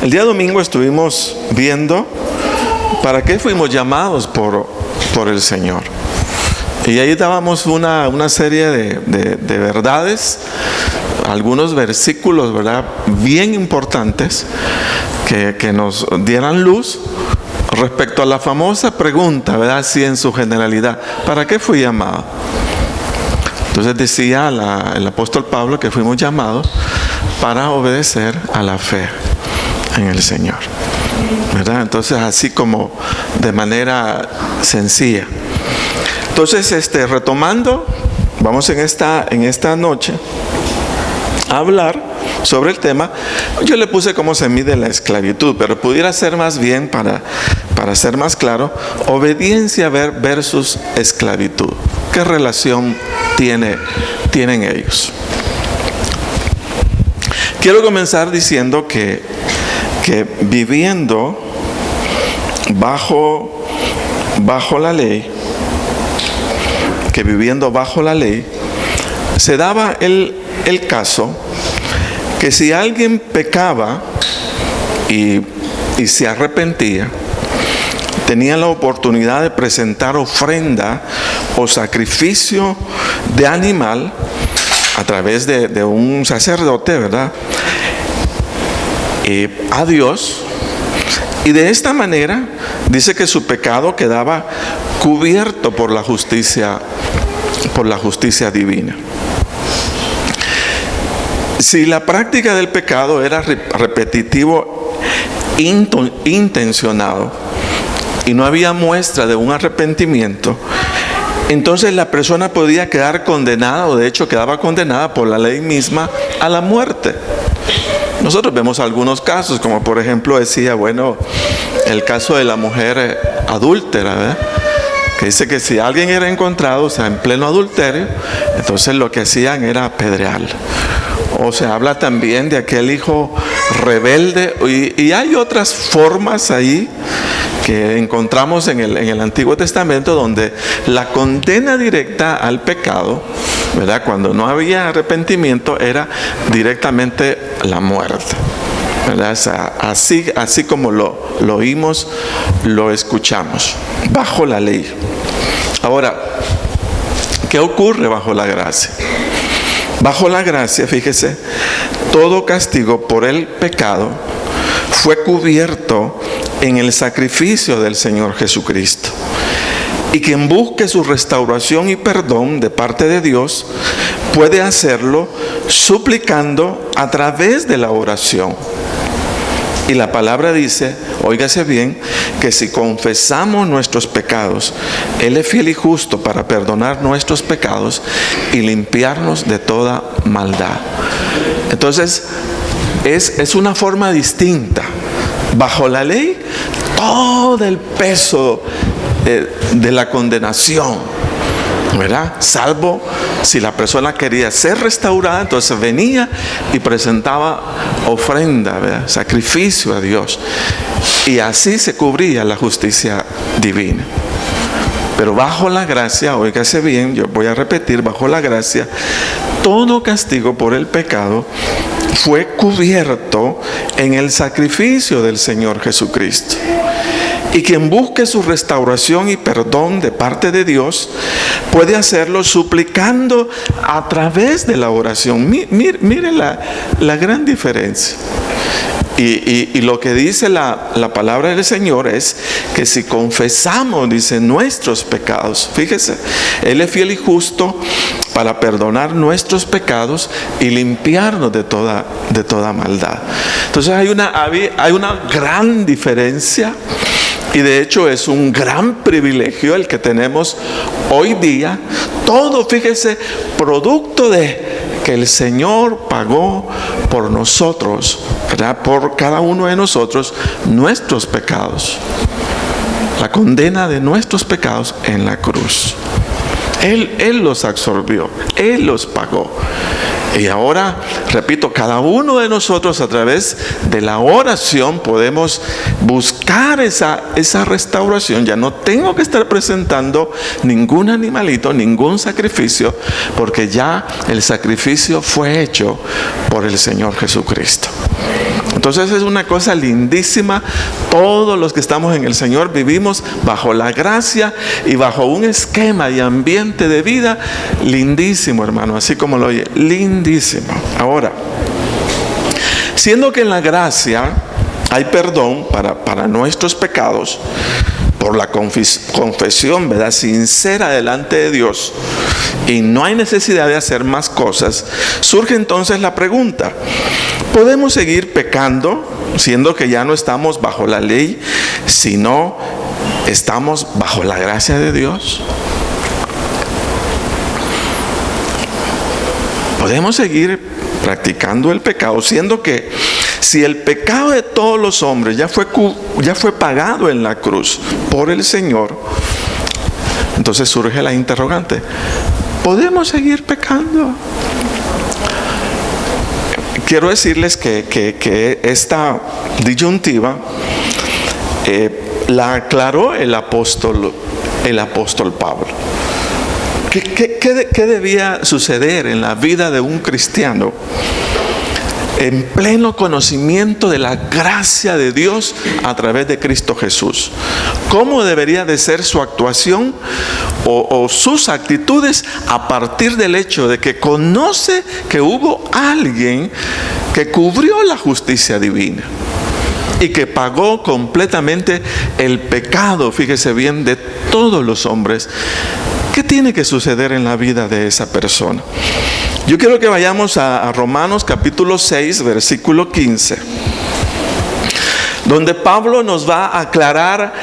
El día domingo estuvimos viendo para qué fuimos llamados por el Señor. Y ahí dábamos una serie de verdades, algunos versículos, ¿verdad?, bien importantes que nos dieran luz respecto a la famosa pregunta, ¿verdad?, así en su generalidad: ¿para qué fui llamado? Entonces decía el apóstol Pablo que fuimos llamados para obedecer a la fe en el Señor, ¿verdad? Entonces, así como de manera sencilla. Entonces, retomando, vamos en esta noche a hablar sobre el tema. Yo le puse cómo se mide la esclavitud, pero pudiera ser más bien, para ser más claro, obediencia versus esclavitud. ¿Qué relación tienen ellos? Quiero comenzar diciendo que viviendo bajo la ley, se daba el caso que si alguien pecaba y se arrepentía, tenía la oportunidad de presentar ofrenda o sacrificio de animal a través de un sacerdote, ¿verdad?, a Dios, y de esta manera dice que su pecado quedaba cubierto por la justicia divina. Si la práctica del pecado era repetitivo, intencionado, y no había muestra de un arrepentimiento, entonces la persona podía quedar condenada, o de hecho quedaba condenada por la ley misma a la muerte. Nosotros vemos algunos casos, como por ejemplo decía, el caso de la mujer adúltera, ¿verdad?, que dice que si alguien era encontrado, o sea, en pleno adulterio, entonces lo que hacían era apedrearlo. O se habla también de aquel hijo rebelde, y hay otras formas ahí que encontramos en el Antiguo Testamento, donde la condena directa al pecado, ¿verdad?, cuando no había arrepentimiento, era directamente la muerte, ¿verdad? O sea, así como lo oímos, lo escuchamos, bajo la ley. Ahora, ¿qué ocurre bajo la gracia? Bajo la gracia, fíjese, todo castigo por el pecado fue cubierto en el sacrificio del Señor Jesucristo. Y quien busque su restauración y perdón de parte de Dios puede hacerlo suplicando a través de la oración. Y la palabra dice, óigase bien, que si confesamos nuestros pecados, Él es fiel y justo para perdonar nuestros pecados y limpiarnos de toda maldad. Entonces, es una forma distinta. Bajo la ley, todo el peso de la condenación, ¿verdad?, salvo si la persona quería ser restaurada, entonces venía y presentaba ofrenda, ¿verdad?, sacrificio a Dios, y así se cubría la justicia divina. Pero bajo la gracia, óigase bien, yo voy a repetir, bajo la gracia, todo castigo por el pecado fue cubierto en el sacrificio del Señor Jesucristo. Y quien busque su restauración y perdón de parte de Dios puede hacerlo suplicando a través de la oración. Mire la gran diferencia. Y lo que dice la palabra del Señor es que si confesamos, dice, nuestros pecados, fíjese, Él es fiel y justo para perdonar nuestros pecados y limpiarnos de toda maldad. Entonces hay una gran diferencia. Y de hecho es un gran privilegio el que tenemos hoy día. Todo, fíjese, producto de que el Señor pagó por nosotros, ¿verdad?, por cada uno de nosotros, nuestros pecados. La condena de nuestros pecados en la cruz. Él los absorbió, Él los pagó. Y ahora, repito, cada uno de nosotros a través de la oración podemos buscar esa restauración. Ya no tengo que estar presentando ningún animalito, ningún sacrificio, porque ya el sacrificio fue hecho por el Señor Jesucristo. Entonces es una cosa lindísima. Todos los que estamos en el Señor vivimos bajo la gracia y bajo un esquema y ambiente de vida lindísimo, hermano, así como lo oye, lindísimo. Ahora, siendo que en la gracia hay perdón para nuestros pecados, por la confesión, ¿verdad?, sincera delante de Dios, y no hay necesidad de hacer más cosas, surge entonces la pregunta: ¿podemos seguir pecando siendo que ya no estamos bajo la ley, sino estamos bajo la gracia de Dios? ¿Podemos seguir practicando el pecado siendo que, si el pecado de todos los hombres ya fue pagado en la cruz por el Señor? Entonces surge la interrogante: ¿podemos seguir pecando? Quiero decirles que esta disyuntiva la aclaró el apóstol Pablo. ¿Qué debía suceder en la vida de un cristiano en pleno conocimiento de la gracia de Dios a través de Cristo Jesús? ¿Cómo debería de ser su actuación o sus actitudes a partir del hecho de que conoce que hubo alguien que cubrió la justicia divina y que pagó completamente el pecado, fíjese bien, de todos los hombres? ¿Qué tiene que suceder en la vida de esa persona? Yo quiero que vayamos a Romanos capítulo 6, versículo 15, donde Pablo nos va a aclarar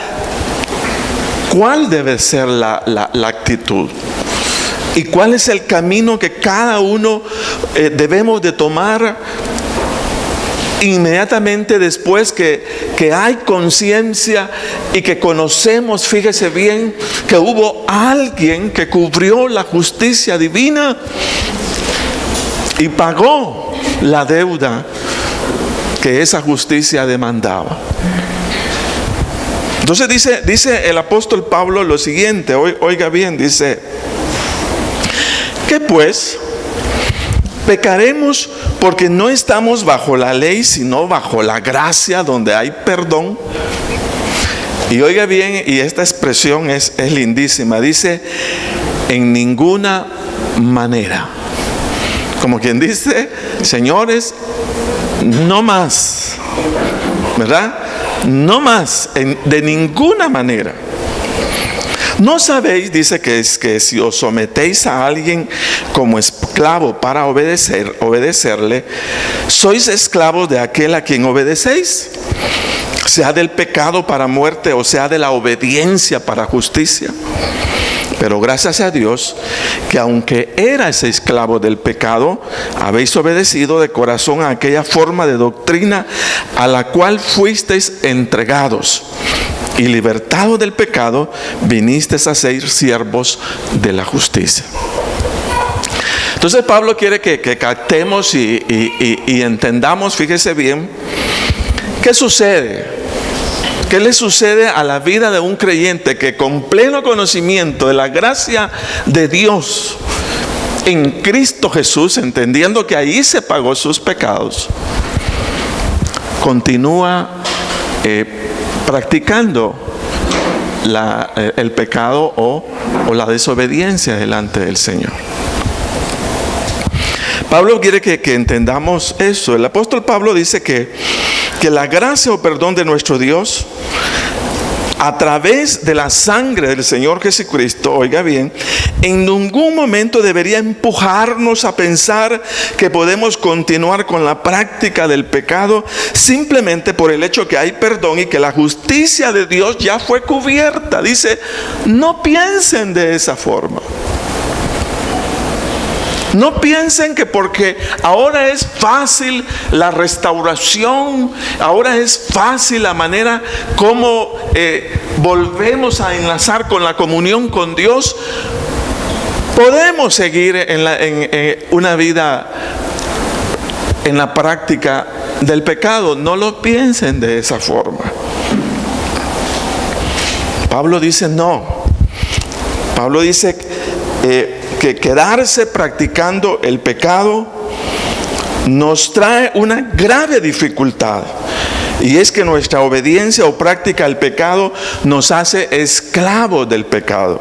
cuál debe ser la actitud y cuál es el camino que cada uno debemos de tomar inmediatamente después que hay conciencia y que conocemos, fíjese bien, que hubo alguien que cubrió la justicia divina y pagó la deuda que esa justicia demandaba. Entonces dice el apóstol Pablo lo siguiente, oiga bien, dice: ¿qué pues? ¿Pecaremos porque no estamos bajo la ley, sino bajo la gracia, donde hay perdón? Y oiga bien, y esta expresión es lindísima, dice: en ninguna manera. Como quien dice: señores, no más, ¿verdad? No más, de ninguna manera. ¿No sabéis, dice, que si os sometéis a alguien como esclavo para obedecerle, sois esclavos de aquel a quien obedecéis? Sea del pecado para muerte o sea de la obediencia para justicia. Pero gracias a Dios que aunque erais esclavos del pecado, habéis obedecido de corazón a aquella forma de doctrina a la cual fuisteis entregados, y libertados del pecado, vinisteis a ser siervos de la justicia. Entonces Pablo quiere que captemos y entendamos, fíjese bien, ¿qué sucede? ¿Qué le sucede a la vida de un creyente que, con pleno conocimiento de la gracia de Dios en Cristo Jesús, entendiendo que ahí se pagó sus pecados, continúa practicando el pecado o la desobediencia delante del Señor? Pablo quiere que entendamos eso. El apóstol Pablo dice que la gracia o perdón de nuestro Dios a través de la sangre del Señor Jesucristo, oiga bien, en ningún momento debería empujarnos a pensar que podemos continuar con la práctica del pecado simplemente por el hecho que hay perdón y que la justicia de Dios ya fue cubierta. Dice: no piensen de esa forma. No piensen que porque ahora es fácil la restauración, ahora es fácil la manera como volvemos a enlazar con la comunión con Dios, podemos seguir en una vida en la práctica del pecado. No lo piensen de esa forma. Pablo dice no. Pablo dice que quedarse practicando el pecado nos trae una grave dificultad. Y es que nuestra obediencia o práctica al pecado nos hace esclavos del pecado.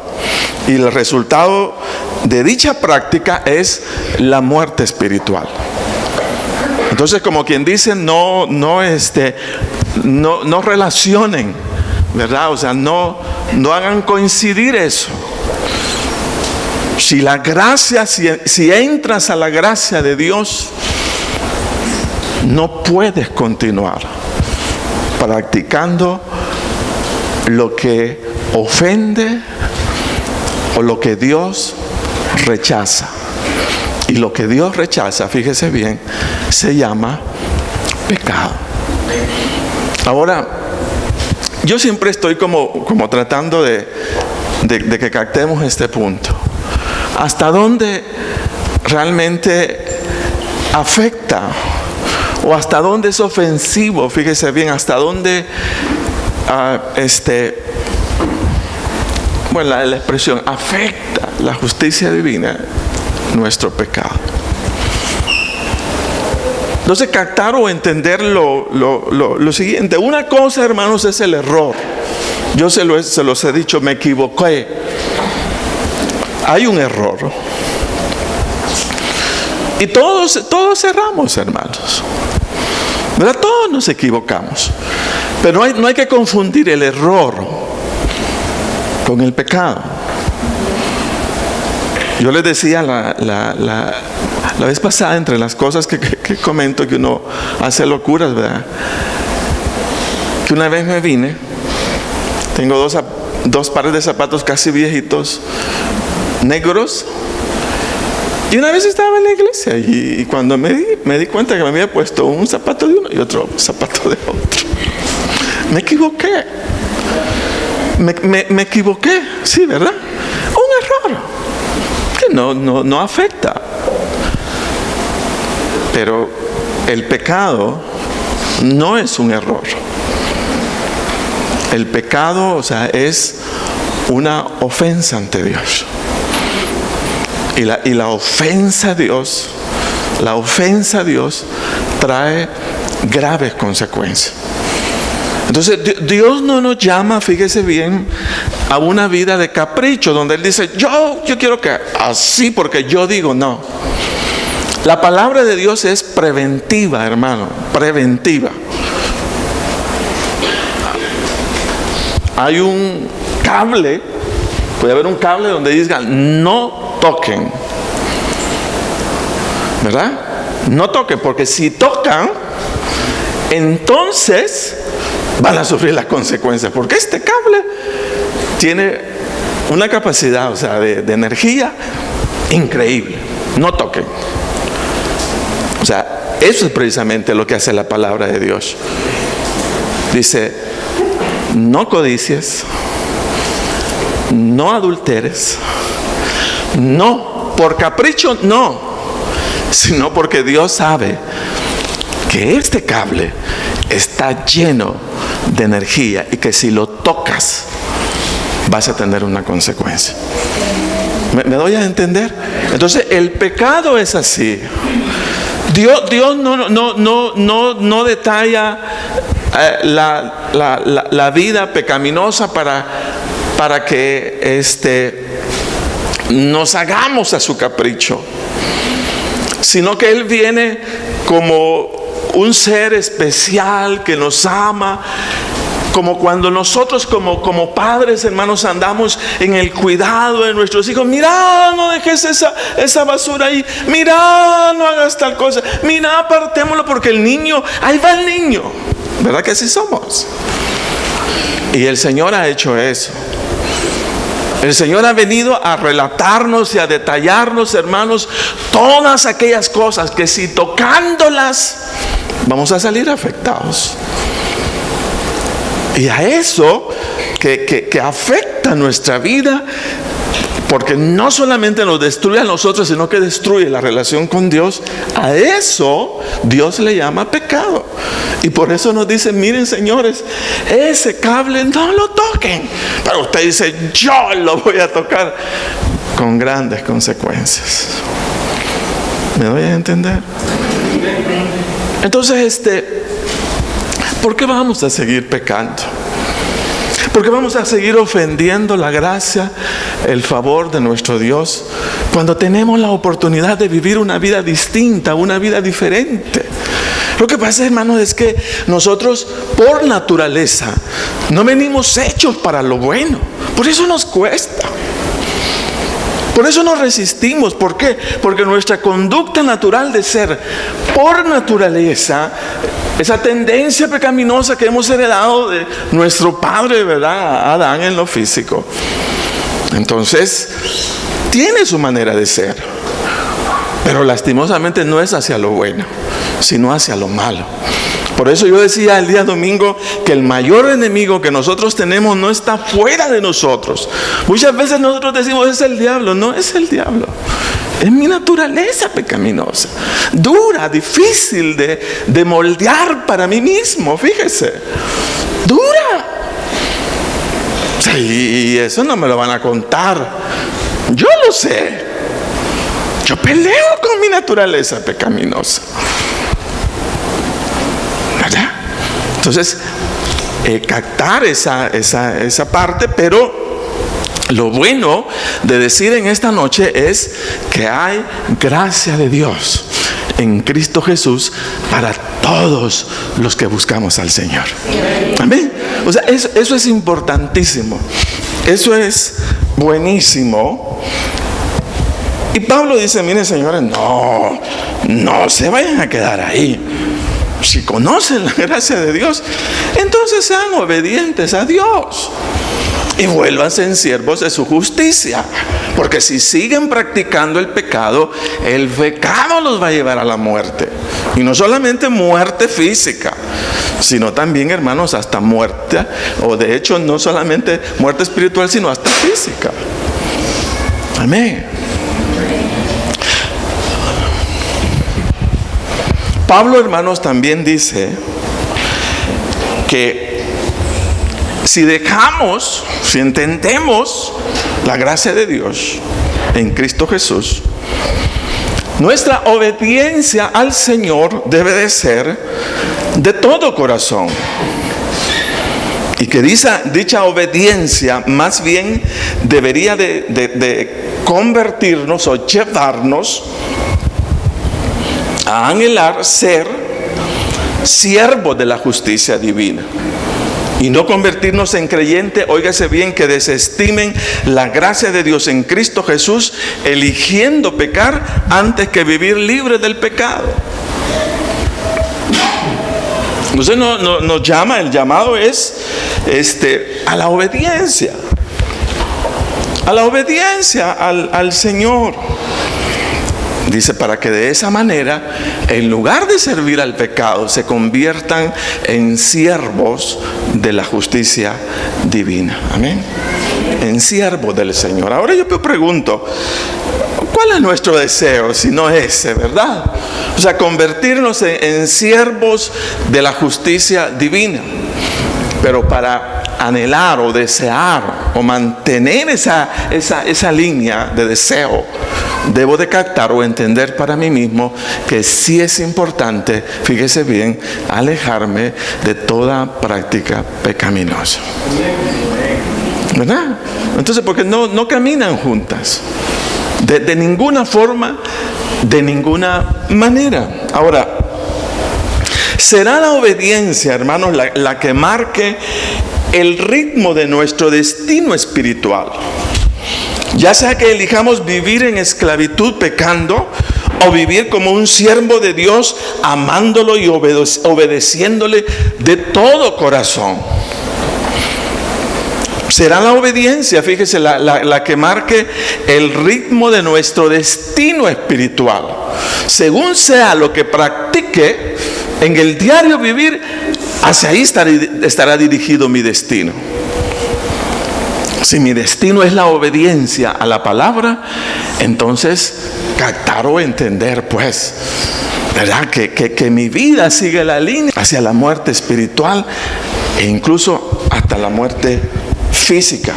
Y el resultado de dicha práctica es la muerte espiritual. Entonces, como quien dice, no relacionen, ¿verdad? O sea, no hagan coincidir eso. Si la gracia, si entras a la gracia de Dios, no puedes continuar practicando lo que ofende o lo que Dios rechaza. Y lo que Dios rechaza, fíjese bien, se llama pecado. Ahora, yo siempre estoy como tratando de que captemos este punto. ¿Hasta dónde realmente afecta? ¿O hasta dónde es ofensivo? Fíjese bien, hasta dónde la expresión afecta la justicia divina nuestro pecado. Entonces, captar o entender lo siguiente. Una cosa, hermanos, es el error. Yo se los he dicho, me equivoqué. Hay un error. Y todos erramos, hermanos, ¿verdad? Todos nos equivocamos. Pero no hay que confundir el error con el pecado. Yo les decía la vez pasada, entre las cosas que comento, que uno hace locuras, ¿verdad? Que una vez me vine, tengo dos pares de zapatos casi viejitos, negros, y una vez estaba en la iglesia y cuando me di cuenta que me había puesto un zapato de uno y otro zapato de otro, me equivoqué. Me equivoqué, sí, ¿verdad? Un error que no afecta. Pero el pecado no es un error. El pecado, o sea, es una ofensa ante Dios. Y la ofensa a Dios, trae graves consecuencias. Entonces, Dios no nos llama, fíjese bien, a una vida de capricho, donde Él dice, yo quiero que así, porque yo digo no. La palabra de Dios es preventiva, hermano, preventiva. Hay un cable, puede haber un cable donde digan, no toquen, ¿verdad? No toquen, porque si tocan, entonces van a sufrir las consecuencias, porque este cable tiene una capacidad, o sea, de energía increíble. No toquen. O sea, eso es precisamente lo que hace la palabra de Dios. Dice, no codicies, no adulteres, no, por capricho no, sino porque Dios sabe que este cable está lleno de energía y que si lo tocas vas a tener una consecuencia. ¿Me doy a entender? Entonces el pecado es así. Dios no detalla la vida pecaminosa para que nos hagamos a su capricho, sino que Él viene como un ser especial que nos ama, como cuando nosotros como padres, hermanos, andamos en el cuidado de nuestros hijos. Mira, no dejes esa basura ahí. Mira, no hagas tal cosa. Mira, apartémoslo porque el niño, ahí va el niño. ¿Verdad que así somos? Y el Señor ha hecho eso. El Señor ha venido a relatarnos y a detallarnos, hermanos, todas aquellas cosas que si tocándolas vamos a salir afectados. Y a eso que afecta nuestra vida, porque no solamente nos destruye a nosotros, sino que destruye la relación con Dios, a eso Dios le llama pecado. Y por eso nos dice, miren, señores, ese cable no lo toquen. Pero usted dice, yo lo voy a tocar, con grandes consecuencias. ¿Me doy a entender? Entonces, ¿por qué vamos a seguir pecando? ¿Por qué vamos a seguir ofendiendo la gracia, el favor de nuestro Dios, cuando tenemos la oportunidad de vivir una vida distinta, una vida diferente? Lo que pasa, hermanos, es que nosotros por naturaleza no venimos hechos para lo bueno. Por eso nos cuesta. Por eso nos resistimos. ¿Por qué? Porque nuestra conducta natural de ser, por naturaleza, esa tendencia pecaminosa que hemos heredado de nuestro padre, ¿verdad?, Adán, en lo físico. Entonces, tiene su manera de ser. Pero lastimosamente no es hacia lo bueno, sino hacia lo malo. Por eso yo decía el día domingo que el mayor enemigo que nosotros tenemos no está fuera de nosotros. Muchas veces nosotros decimos es el diablo. No es el diablo, es mi naturaleza pecaminosa, dura, difícil de moldear para mí mismo. Fíjese, dura. Y eso no me lo van a contar, yo lo sé. Yo peleo con mi naturaleza pecaminosa, ¿verdad? Entonces, captar esa parte, pero lo bueno de decir en esta noche es que hay gracia de Dios en Cristo Jesús para todos los que buscamos al Señor. Amén. O sea, eso es importantísimo. Eso es buenísimo. Y Pablo dice, miren, señores, no se vayan a quedar ahí. Si conocen la gracia de Dios, entonces sean obedientes a Dios y vuélvanse en siervos de su justicia. Porque si siguen practicando el pecado los va a llevar a la muerte. Y no solamente muerte física, sino también, hermanos, hasta muerte, o de hecho no solamente muerte espiritual, sino hasta física. Amén. Pablo, hermanos, también dice que si entendemos la gracia de Dios en Cristo Jesús, nuestra obediencia al Señor debe de ser de todo corazón. Y que dicha obediencia más bien debería de convertirnos o llevarnos a anhelar ser siervos de la justicia divina y no convertirnos en creyentes, óigase bien, que desestimen la gracia de Dios en Cristo Jesús, eligiendo pecar antes que vivir libre del pecado. Entonces nos llama, el llamado es a la obediencia, al Señor. Dice, para que de esa manera, en lugar de servir al pecado, se conviertan en siervos de la justicia divina. Amén. En siervos del Señor. Ahora yo me pregunto, ¿cuál es nuestro deseo si no ese, verdad? O sea, convertirnos en siervos de la justicia divina. Pero para anhelar o desear o mantener esa línea de deseo, debo de captar o entender para mí mismo que sí es importante, fíjese bien, alejarme de toda práctica pecaminosa, ¿verdad? Entonces, porque no caminan juntas de ninguna forma, de ninguna manera. Ahora, será la obediencia, hermanos, la que marque el ritmo de nuestro destino espiritual. Ya sea que elijamos vivir en esclavitud pecando, o vivir como un siervo de Dios, amándolo y obedeciéndole de todo corazón. Será la obediencia, fíjese, la que marque el ritmo de nuestro destino espiritual. Según sea lo que practique en el diario vivir, hacia ahí estará dirigido mi destino. Si mi destino es la obediencia a la palabra, entonces captar o entender, pues, ¿verdad? Que mi vida sigue la línea hacia la muerte espiritual e incluso hasta la muerte física.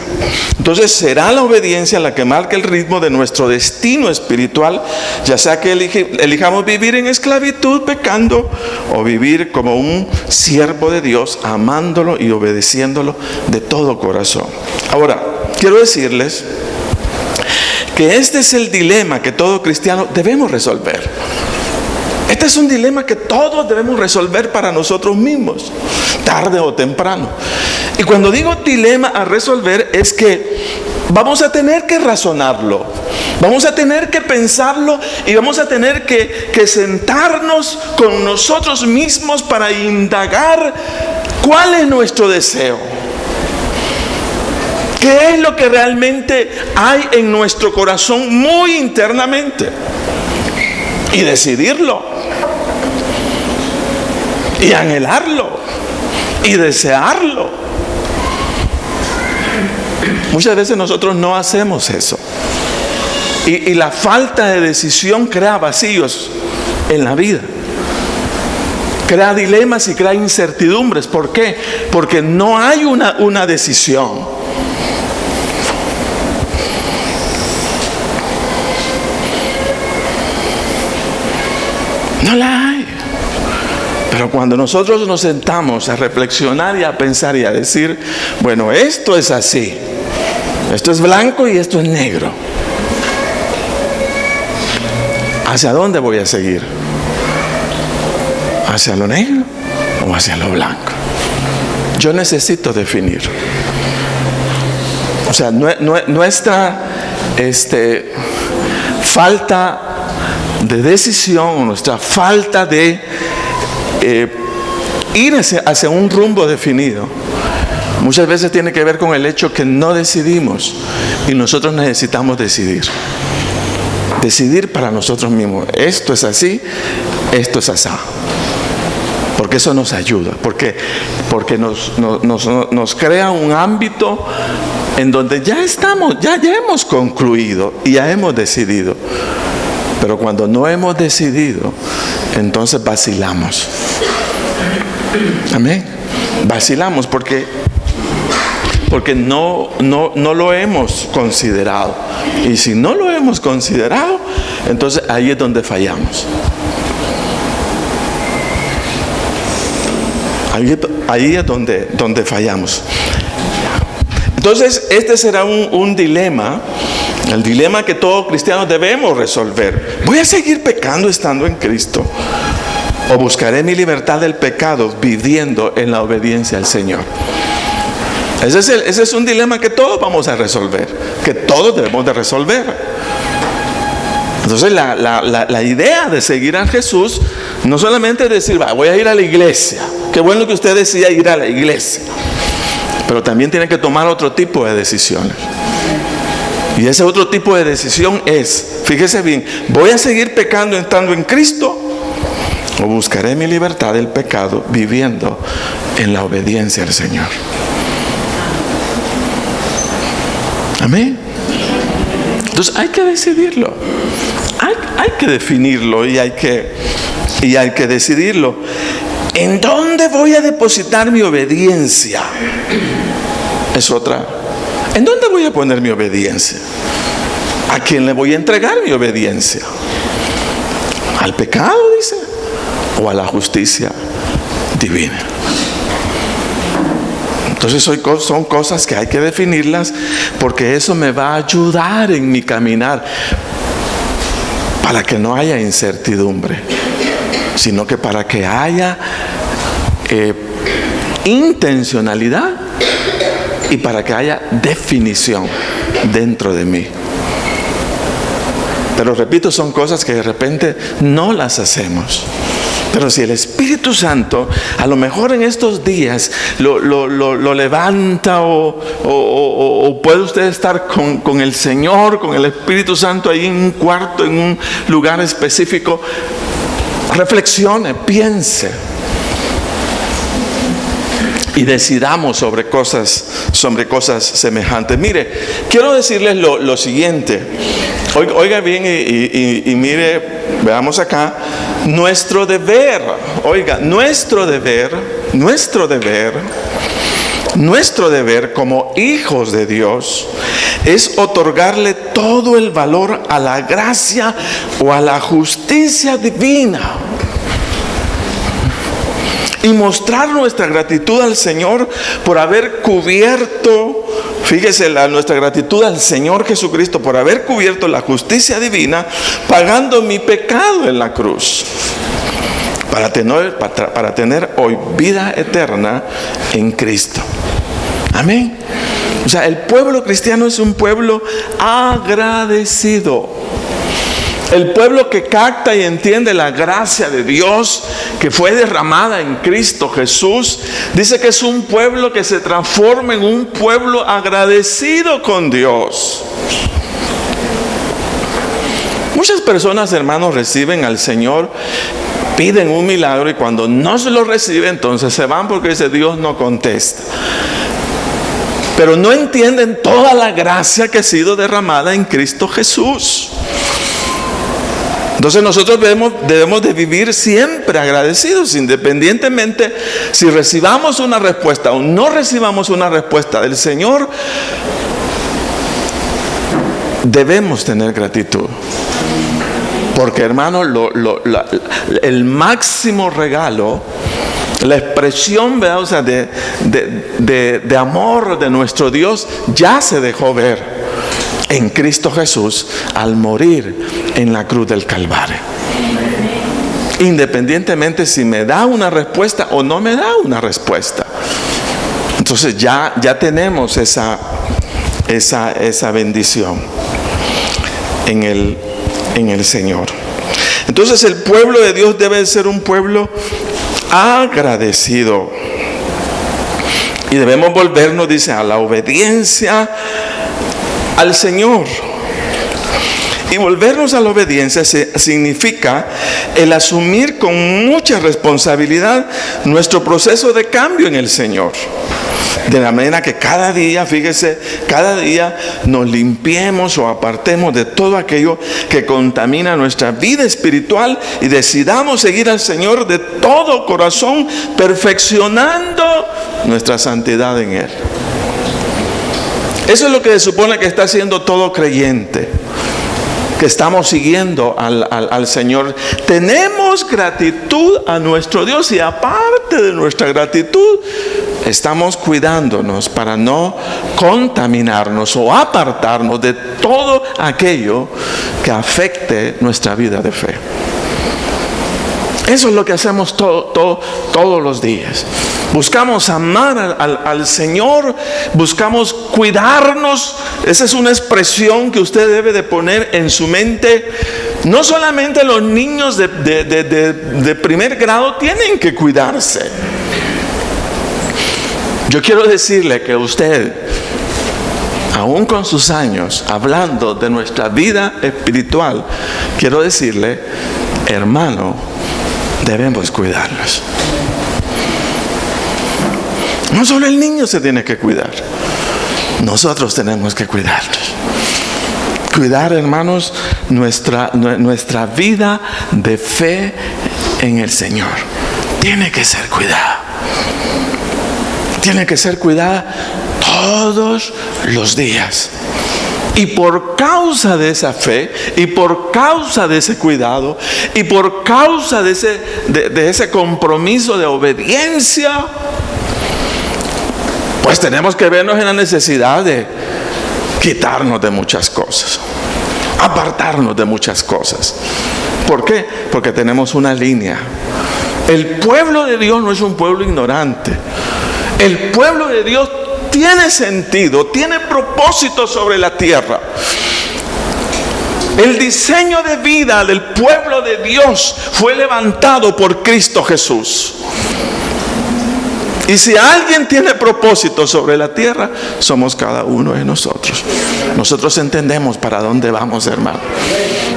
Entonces será la obediencia la que marque el ritmo de nuestro destino espiritual, ya sea que elijamos vivir en esclavitud pecando o vivir como un siervo de Dios, amándolo y obedeciéndolo de todo corazón. Ahora, quiero decirles que este es el dilema que todo cristiano debemos resolver. Este es un dilema que todos debemos resolver para nosotros mismos, tarde o temprano. Y cuando digo dilema a resolver, es que vamos a tener que razonarlo, vamos a tener que pensarlo y vamos a tener que sentarnos con nosotros mismos para indagar cuál es nuestro deseo. ¿Qué es lo que realmente hay en nuestro corazón muy internamente? Y decidirlo, y anhelarlo, y desearlo. Muchas veces nosotros no hacemos eso. Y la falta de decisión crea vacíos en la vida. Crea dilemas y crea incertidumbres. ¿Por qué? Porque no hay una decisión. No la hay. Pero cuando nosotros nos sentamos a reflexionar y a pensar y a decir, bueno, esto es así, esto es blanco y esto es negro, ¿hacia dónde voy a seguir? ¿Hacia lo negro o hacia lo blanco? Yo necesito definir. O sea, nuestra falta de decisión, nuestra falta de ir hacia un rumbo definido, muchas veces tiene que ver con el hecho que no decidimos, y nosotros necesitamos decidir para nosotros mismos. Esto es así, esto es así, porque eso nos ayuda, porque nos crea un ámbito en donde ya hemos concluido y ya hemos decidido. Pero cuando no hemos decidido, entonces vacilamos. Amén. Vacilamos porque no lo hemos considerado. Y si no lo hemos considerado, entonces ahí es donde fallamos. Ahí es donde fallamos. Entonces este será un dilema. El dilema que todos cristianos debemos resolver. ¿Voy a seguir pecando estando en Cristo? ¿O buscaré mi libertad del pecado viviendo en la obediencia al Señor? Ese es un dilema que todos vamos a resolver, que todos debemos de resolver. Entonces la idea de seguir a Jesús no solamente es decir, voy a ir a la iglesia. Qué bueno que usted decida ir a la iglesia, pero también tiene que tomar otro tipo de decisiones. Y ese otro tipo de decisión es, fíjese bien, ¿voy a seguir pecando estando en Cristo? ¿O buscaré mi libertad del pecado viviendo en la obediencia al Señor? Amén. Entonces hay que decidirlo. Hay que definirlo y hay que decidirlo. ¿En dónde voy a depositar mi obediencia? Es otra. ¿En dónde voy a poner mi obediencia? ¿A quién le voy a entregar mi obediencia? ¿Al pecado, dice? ¿O a la justicia divina? Entonces son cosas que hay que definirlas, porque eso me va a ayudar en mi caminar, para que no haya incertidumbre, sino que para que haya intencionalidad y para que haya definición dentro de mí. Pero repito, son cosas que de repente no las hacemos. Pero si el Espíritu Santo a lo mejor en estos días lo levanta, o puede usted estar con el Señor, con el Espíritu Santo ahí en un cuarto, en un lugar específico, reflexione, piense y decidamos sobre cosas semejantes. Mire, quiero decirles lo siguiente. Oiga bien y mire, veamos acá. Nuestro deber Nuestro deber como hijos de Dios es otorgarle todo el valor a la gracia o a la justicia divina y mostrar nuestra gratitud al Señor por haber cubierto, fíjese, nuestra gratitud al Señor Jesucristo por haber cubierto la justicia divina pagando mi pecado en la cruz, para tener hoy vida eterna en Cristo. Amén. O sea, el pueblo cristiano es un pueblo agradecido. El pueblo que capta y entiende la gracia de Dios que fue derramada en Cristo Jesús, dice que es un pueblo que se transforma en un pueblo agradecido con Dios. Muchas personas, hermanos, reciben al Señor, piden un milagro y cuando no se lo reciben, entonces se van porque dice Dios no contesta. Pero no entienden toda la gracia que ha sido derramada en Cristo Jesús. Entonces nosotros debemos de vivir siempre agradecidos, independientemente si recibamos una respuesta o no recibamos una respuesta del Señor. Debemos tener gratitud. Porque, hermano, el máximo regalo, la expresión, ¿verdad? O sea, de amor de nuestro Dios ya se dejó ver en Cristo Jesús al morir en la cruz del Calvario. Independientemente si me da una respuesta o no me da una respuesta. Entonces ya tenemos esa bendición en el Señor. Entonces el pueblo de Dios debe ser un pueblo agradecido. Y debemos volvernos, dice, a la obediencia al Señor. Y volvernos a la obediencia significa el asumir con mucha responsabilidad nuestro proceso de cambio en el Señor. De la manera que cada día, fíjese, cada día nos limpiemos o apartemos de todo aquello que contamina nuestra vida espiritual y decidamos seguir al Señor de todo corazón, perfeccionando nuestra santidad en Él. Eso es lo que se supone que está haciendo todo creyente, que estamos siguiendo al Señor. Tenemos gratitud a nuestro Dios y aparte de nuestra gratitud, estamos cuidándonos para no contaminarnos o apartarnos de todo aquello que afecte nuestra vida de fe. Eso es lo que hacemos todos los días. Buscamos amar al Señor, buscamos cuidarnos. Esa es una expresión que usted debe de poner en su mente. No solamente los niños de primer grado tienen que cuidarse. Yo quiero decirle que usted, aún con sus años, hablando de nuestra vida espiritual, quiero decirle, hermano, debemos cuidarnos. No solo el niño se tiene que cuidar, nosotros tenemos que cuidarnos. Cuidar, hermanos, nuestra vida de fe en el Señor tiene que ser cuidada. Tiene que ser cuidada todos los días. Y por causa de esa fe, y por causa de ese cuidado, y por causa de ese compromiso de obediencia, pues tenemos que vernos en la necesidad de quitarnos de muchas cosas, apartarnos de muchas cosas. ¿Por qué? Porque tenemos una línea. El pueblo de Dios no es un pueblo ignorante. El pueblo de Dios tiene sentido, tiene propósito sobre la tierra. El diseño de vida del pueblo de Dios fue levantado por Cristo Jesús. Y si alguien tiene propósito sobre la tierra, somos cada uno de nosotros. Nosotros entendemos para dónde vamos, hermano.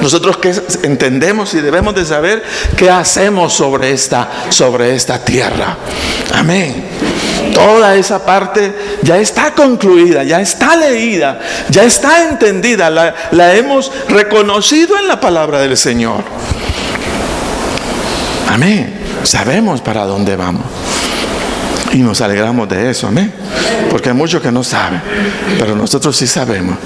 Nosotros que entendemos y debemos de saber qué hacemos sobre esta tierra. Amén. Toda esa parte ya está concluida, ya está leída, ya está entendida, la hemos reconocido en la palabra del Señor. Amén. Sabemos para dónde vamos. Y nos alegramos de eso, amén. Porque hay muchos que no saben, pero nosotros sí sabemos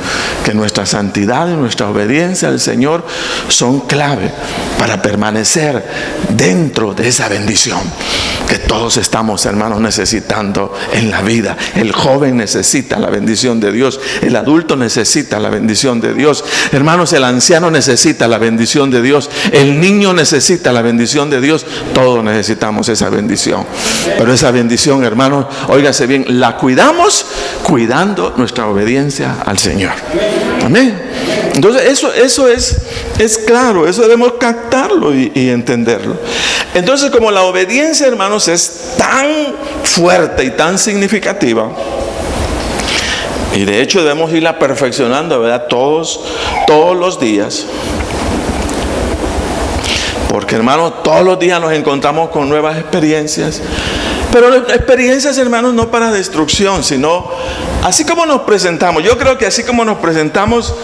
que nuestra santidad y nuestra obediencia al Señor son clave para permanecer dentro de esa bendición que todos estamos, hermanos, necesitando en la vida. El joven necesita la bendición de Dios, el adulto necesita la bendición de Dios, hermanos, el anciano necesita la bendición de Dios, el niño necesita la bendición de Dios. Todos necesitamos esa bendición, pero esa bendición, hermanos, óigase bien, la cuidamos cuidando nuestra obediencia al Señor. Amén. Entonces eso es claro, eso debemos captarlo y entenderlo. Entonces, como la obediencia, hermanos, es tan fuerte y tan significativa, y de hecho debemos irla perfeccionando, ¿verdad? Todos los días. Porque, hermanos, todos los días nos encontramos con nuevas experiencias. Pero experiencias, hermanos, no para destrucción, sino así como nos presentamos. Yo creo que así como nos presentamos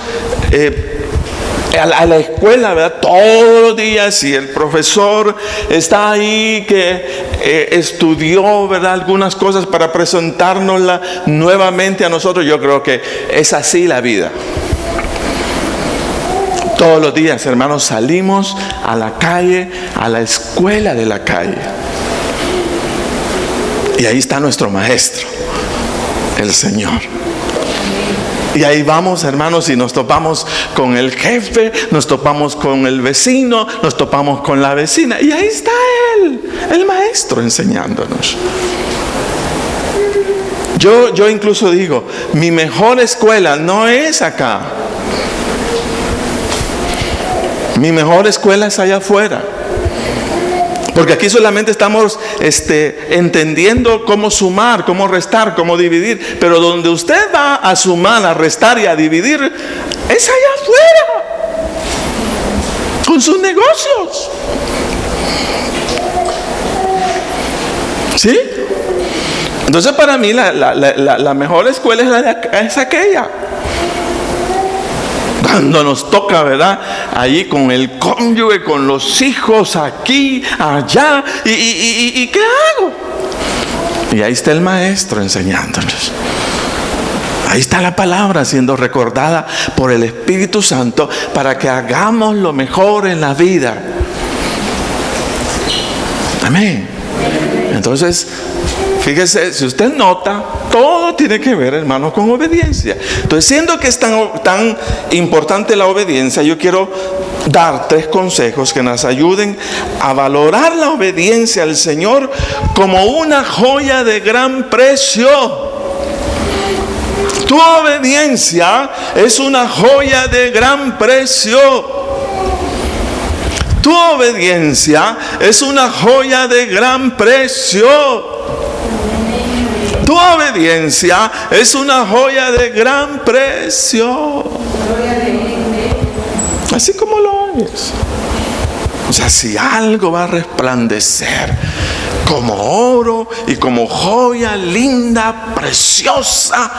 a la escuela, ¿verdad? Todos los días, y el profesor está ahí que estudió, ¿verdad?, algunas cosas para presentárnosla nuevamente a nosotros. Yo creo que es así la vida. Todos los días, hermanos, salimos a la calle, a la escuela de la calle. Y ahí está nuestro maestro, el Señor. Y ahí vamos, hermanos, y nos topamos con el jefe, nos topamos con el vecino, nos topamos con la vecina. Y ahí está Él, el maestro, enseñándonos. Yo incluso digo, mi mejor escuela no es acá. Mi mejor escuela es allá afuera. Porque aquí solamente estamos entendiendo cómo sumar, cómo restar, cómo dividir. Pero donde usted va a sumar, a restar y a dividir, es allá afuera, con sus negocios. ¿Sí? Entonces, para mí la mejor escuela es aquella. Cuando nos toca, ¿verdad?, allí con el cónyuge, con los hijos, aquí, allá, ¿y qué hago? Y ahí está el maestro enseñándonos. Ahí está la palabra siendo recordada por el Espíritu Santo para que hagamos lo mejor en la vida. Amén. Entonces, fíjese, si usted nota, todo tiene que ver, hermanos, con obediencia. Entonces, siendo que es tan importante la obediencia, yo quiero dar 3 consejos que nos ayuden a valorar la obediencia al Señor como una joya de gran precio. Tu obediencia es una joya de gran precio. Tu obediencia es una joya de gran precio. Tu obediencia es una joya de gran precio. Así como lo oyes. O sea, si algo va a resplandecer como oro y como joya linda, preciosa,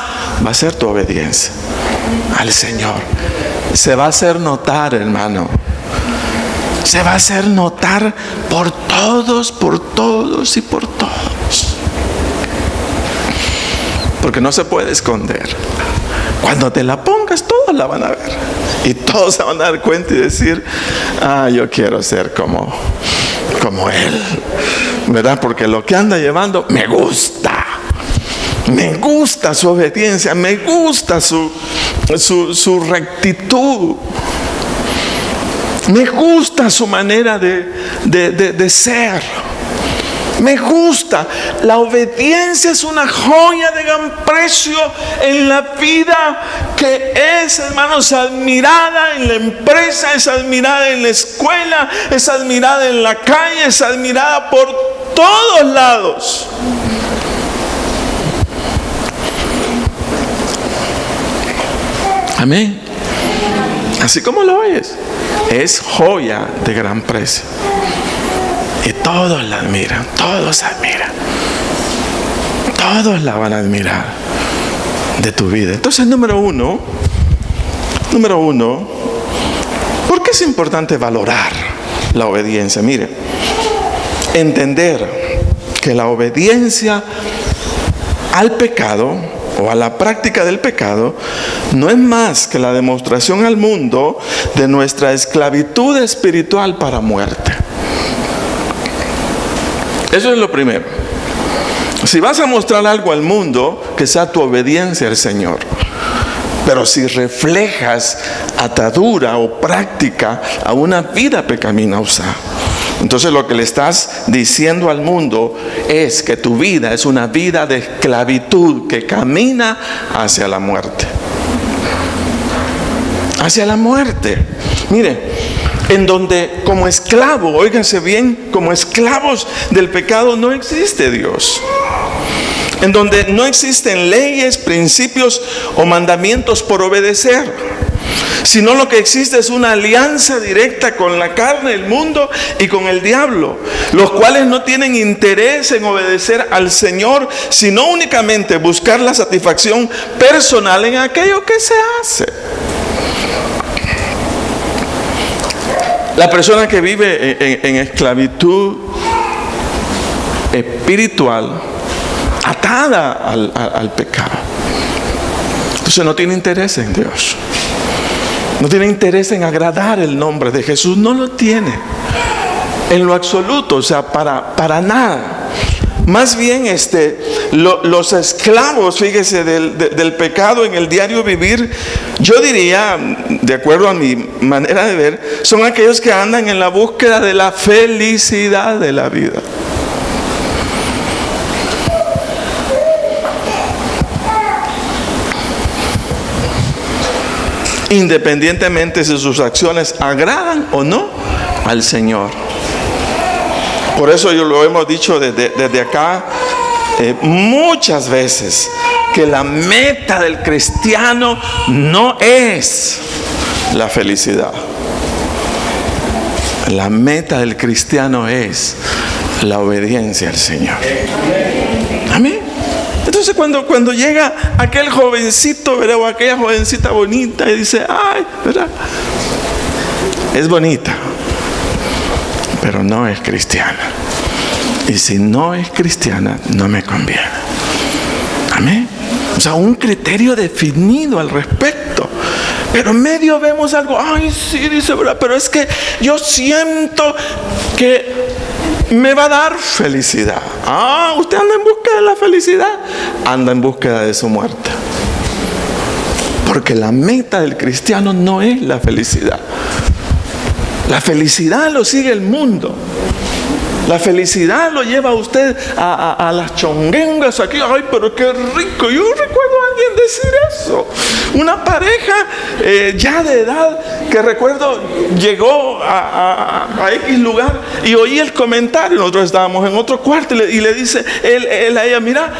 va a ser tu obediencia al Señor. Se va a hacer notar, hermano. Se va a hacer notar por todos y por todos. Porque no se puede esconder. Cuando te la pongas, todos la van a ver. Y todos se van a dar cuenta y decir, yo quiero ser como él. ¿Verdad? Porque lo que anda llevando me gusta. Me gusta su obediencia. Me gusta su rectitud. Me gusta su manera de ser. Me gusta. La obediencia es una joya de gran precio en la vida, que es, hermanos, admirada en la empresa, es admirada en la escuela, es admirada en la calle, es admirada por todos lados. Amén. Así como lo oyes, es joya de gran precio. Y todos la admiran, todos admiran. Todos la van a admirar de tu vida. Entonces, número uno, ¿por qué es importante valorar la obediencia? Mire, entender que la obediencia al pecado o a la práctica del pecado no es más que la demostración al mundo de nuestra esclavitud espiritual para muerte. Eso es lo primero. Si vas a mostrar algo al mundo, que sea tu obediencia al Señor. Pero si reflejas atadura o práctica a una vida pecaminosa, entonces lo que le estás diciendo al mundo es que tu vida es una vida de esclavitud que camina hacia la muerte. Hacia la muerte. Mire, en donde como esclavo, óiganse bien, como esclavos del pecado no existe Dios. En donde no existen leyes, principios o mandamientos por obedecer, sino lo que existe es una alianza directa con la carne, el mundo y con el diablo, los cuales no tienen interés en obedecer al Señor, sino únicamente buscar la satisfacción personal en aquello que se hace. La persona que vive en esclavitud espiritual, atada al pecado, entonces no tiene interés en Dios, no tiene interés en agradar el nombre de Jesús, no lo tiene en lo absoluto, o sea, para nada. Más bien los esclavos, fíjese, del pecado en el diario vivir, yo diría, de acuerdo a mi manera de ver, son aquellos que andan en la búsqueda de la felicidad de la vida. Independientemente si sus acciones agradan o no al Señor. Por eso yo lo hemos dicho desde acá muchas veces, que la meta del cristiano no es la felicidad. La meta del cristiano es la obediencia al Señor. Amén. Entonces cuando llega aquel jovencito, ¿verdad? O aquella jovencita bonita y dice, ay, ¿verdad? Es bonita, pero no es cristiana. Y si no es cristiana, no me conviene. Amén. O sea, un criterio definido al respecto. Pero en medio vemos algo, ay, sí, dice, ¿verdad? Pero es que yo siento que me va a dar felicidad. Ah, usted anda en búsqueda de la felicidad, anda en búsqueda de su muerte. Porque la meta del cristiano no es la felicidad. La felicidad lo sigue el mundo. La felicidad lo lleva a usted a las chonguengas aquí. Ay, pero qué rico. Yo recuerdo a alguien decir eso. Una pareja ya de edad, que recuerdo llegó a X lugar y oí el comentario. Nosotros estábamos en otro cuarto y le dice él a ella, mira,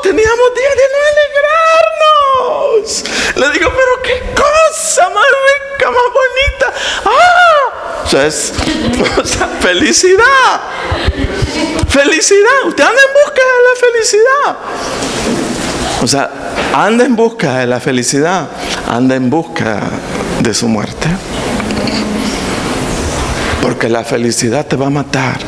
teníamos días de no alegrarnos. Le digo, pero qué cosa más rica, más bonita. O sea, felicidad. Felicidad. Usted anda en busca de la felicidad. O sea, anda en busca de la felicidad, anda en busca de su muerte. Porque la felicidad te va a matar.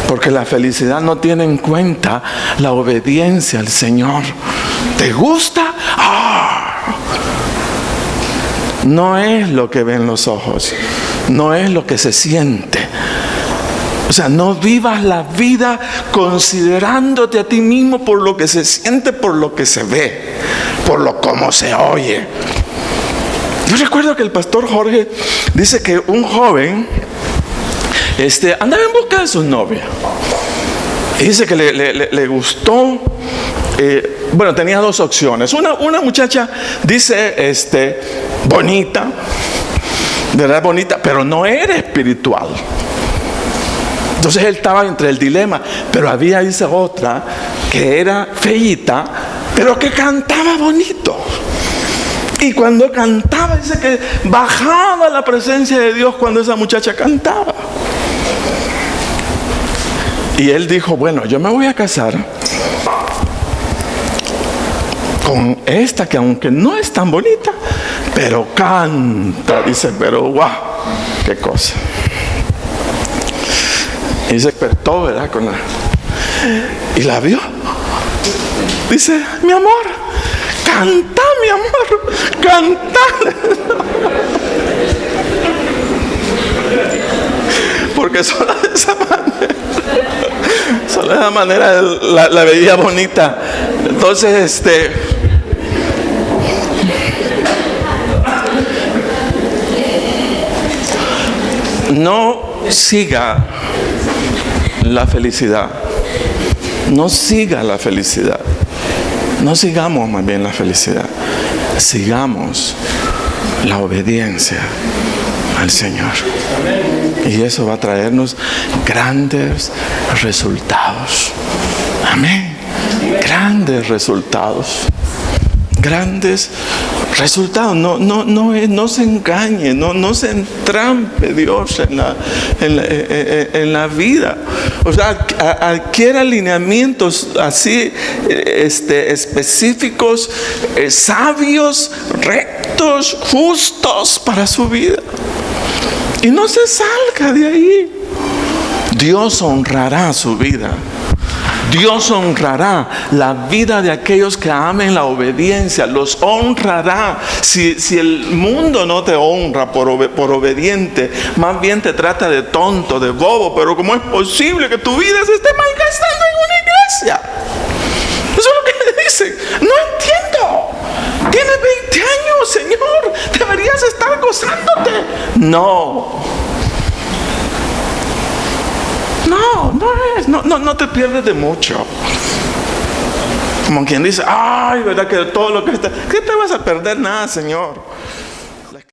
Porque la felicidad no tiene en cuenta la obediencia al Señor. ¿Te gusta? No es lo que ven los ojos, no es lo que se siente. O sea, no vivas la vida considerándote a ti mismo por lo que se siente, por lo que se ve, por lo como se oye. Yo recuerdo que el pastor Jorge dice que un joven andaba en busca de su novia. Y dice que le gustó. Bueno, tenía dos opciones. Una muchacha, dice, bonita, ¿verdad? Bonita, pero no era espiritual. Entonces él estaba entre el dilema. Pero había, dice, otra que era feíta, pero que cantaba bonito. Y cuando cantaba, dice que bajaba la presencia de Dios cuando esa muchacha cantaba. Y él dijo, bueno, yo me voy a casar con esta que aunque no es tan bonita, pero canta. Dice, pero guau, qué cosa. Y se despertó, ¿verdad? Y la vio. Dice: mi amor, canta, mi amor, canta. Porque solo de esa manera, la veía bonita. Entonces, no siga la felicidad. No siga la felicidad. No sigamos más bien la felicidad. Sigamos la obediencia al Señor. Y eso va a traernos grandes resultados. Amén. Grandes resultados. Grandes resultados. No se engañe, no se entrampe Dios en la vida. O sea, adquiera lineamientos así específicos, sabios, rectos, justos para su vida. Y no se salga de ahí. Dios honrará su vida. Dios honrará la vida de aquellos que amen la obediencia. Los honrará. Si el mundo no te honra por obediente, más bien te trata de tonto, de bobo. Pero ¿cómo es posible que tu vida se esté malgastando en una iglesia? Eso es lo que le dicen. No entiendo. Tienes 20 años, Señor. Deberías estar gozándote. No te pierdes de mucho. Como quien dice: ay, verdad que todo lo que está, ¿qué te vas a perder? Nada, Señor.